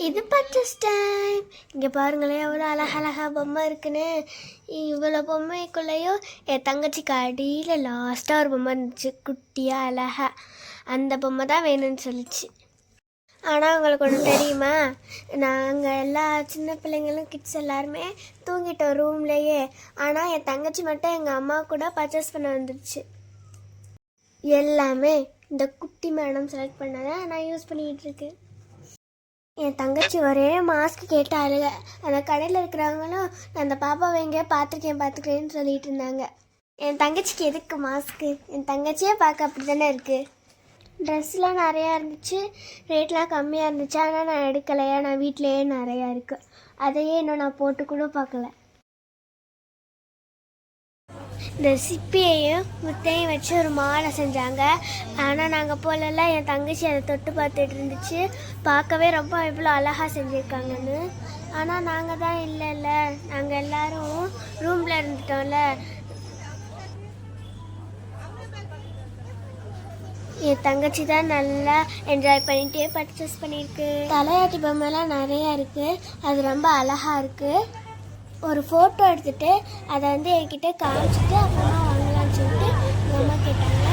இது purchase time. இங்கே பாருங்களேன் எவ்வளோ அழகழகா பொம்மை இருக்குன்னு. இவ்வளோ பொம்மைக்குள்ளேயும் என் தங்கச்சிக்கு அடியில் லாஸ்ட்டாக ஒரு பொம்மை இருந்துச்சு, குட்டியாக அழகா. அந்த பொம்மை தான் வேணும்னு சொல்லிச்சு. ஆனால் உங்களுக்கு ஒன்று தெரியுமா, நாங்கள் எல்லா சின்ன பிள்ளைங்களும் கிட்ஸ் எல்லாருமே தூங்கிட்டோம் ரூம்லேயே. ஆனால் என் தங்கச்சி மட்டும் எங்கள் அம்மா கூட பர்ச்சேஸ் பண்ண வந்துடுச்சு. எல்லாமே இந்த குட்டி மேடம் செலக்ட் பண்ணதை நான் யூஸ் பண்ணிக்கிட்டு இருக்கேன். என் தங்கச்சி ஒரே மாஸ்க் கேட்டு அழுக. அந்த கடையில் இருக்கிறவங்களும் நான் அந்த பாப்பாவை எங்கேயோ பார்த்துருக்கேன்னு சொல்லிட்டு இருந்தாங்க. என் தங்கச்சிக்கு எதுக்கு மாஸ்க்கு? என் தங்கச்சியே பார்க்க அப்படி தானே இருக்குது. ட்ரெஸ்லாம் நிறையா இருந்துச்சு, ரேட்லாம் கம்மியாக இருந்துச்சு. ஆனால் நான் எடுக்கலையா, நான் வீட்டிலையே நிறையா இருக்குது. அதையே இன்னும் நான் போட்டு கூட பார்க்கல. இந்த சிப்பியையும் முத்தையும் வச்சு ஒரு மாலை செஞ்சாங்க. ஆனால் நாங்கள் போலலாம் என் தங்கச்சி அதை தொட்டு பார்த்துட்டு இருந்துச்சு. பார்க்கவே ரொம்ப இவ்வளோ அழகாக செஞ்சுருக்காங்கன்னு. ஆனால் நாங்கள் தான் இல்லைல்ல, நாங்கள் எல்லோரும் ரூமில் இருந்துட்டோம்ல. என் தங்கச்சி தான் நல்லா என்ஜாய் பண்ணிகிட்டே பர்ச்சேஸ் பண்ணியிருக்கு. தலையாட்டி பொம்மைலாம் நிறையா இருக்குது, அது ரொம்ப அழகாக இருக்குது. ஒரு ஃபோட்டோ எடுத்துகிட்டு அதை என்கிட்ட காமிச்சிட்டு அப்புறமா வாங்கலாம்னு சொல்லிட்டு எங்கள் அம்மா கேட்டாங்க.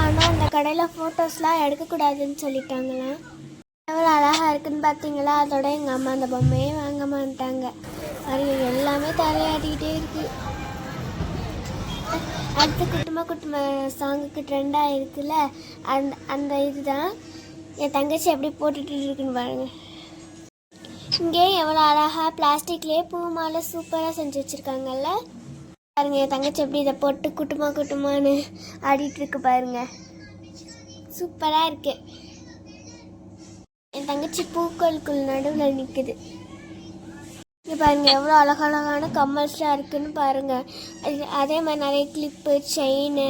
ஆனால் அந்த கடையில் ஃபோட்டோஸ்லாம் எடுக்கக்கூடாதுன்னு சொல்லிட்டாங்களாம். எவ்வளோ அழகாக இருக்குதுன்னு பார்த்தீங்களா? அதோட எங்கள் அம்மா அந்த பொம்மையே வாங்க மாட்டாங்க. அது எல்லாமே தலையாட்டிக்கிட்டே இருக்குது. அடுத்து குட்டுமா சாங்குக்கு ட்ரெண்டாக இருக்குல்ல, அந்த இதுதான் என் தங்கச்சி எப்படி போட்டுட்டு இருக்குன்னு பாருங்கள். இங்கே எவ்வளோ அழகாக பிளாஸ்டிக்லேயே பூ மாலை சூப்பராக செஞ்சு வச்சுருக்காங்கல்ல. பாருங்க என் தங்கச்சி எப்படி இதை போட்டு குட்டுமான்னு ஆடிட்டுருக்கு பாருங்க, சூப்பராக இருக்கு. என் தங்கச்சி பூக்களுக்குள் நடுவில் நிற்குது. இங்கே பாருங்க எவ்வளோ அழகழகான கம்மல்ஸ்லாம் இருக்குன்னு பாருங்கள். அதே மாதிரி நிறைய கிளிப்பு, செயின்,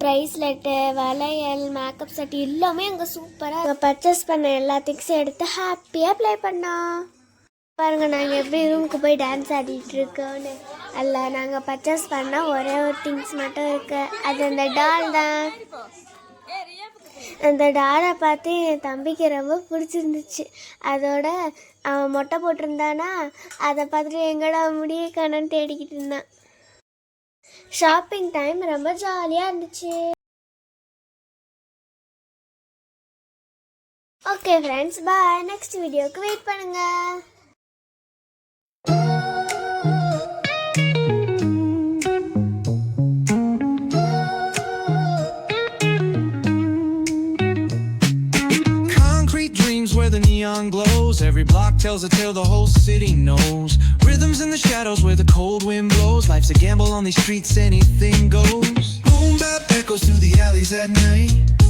ப்ரைஸ்லெட்டு, வளையல், மேக்கப் செட் எல்லாமே அங்கே சூப்பராக பர்ச்சேஸ் பண்ண எல்லா திங்ஸும் எடுத்து ஹாப்பியாக ப்ளே பண்ணோம். பாருங்கள் நாங்கள் எப்படி ரூமுக்கு போய் டான்ஸ் ஆடிட்டுருக்கோன்னு. அல்ல, நாங்கள் பர்ச்சேஸ் பண்ணால் ஒரே ஒரு திங்ஸ் மட்டும் இருக்கு, அது அந்த டால் தான். அந்த டாலை பார்த்து என் தம்பிக்கு ரொம்ப பிடிச்சிருந்துச்சு. அதோட அவன் மொட்டை போட்டிருந்தானா, அதை பார்த்துட்டு எங்கடா முடிய காணோன்னு தேடிக்கிட்டு இருந்தான். ஷாப்பிங் டைம் ரொம்ப ஜாலியாக இருந்துச்சு. ஓகே ஃப்ரெண்ட்ஸ், பாய். நெக்ஸ்ட் வீடியோக்கு வெயிட் பண்ணுங்க. Where the neon glows, every block tells a tale the whole city knows. Rhythms in the shadows where the cold wind blows. Life's a gamble on these streets, anything goes. Boom bap echoes through the alleys at night.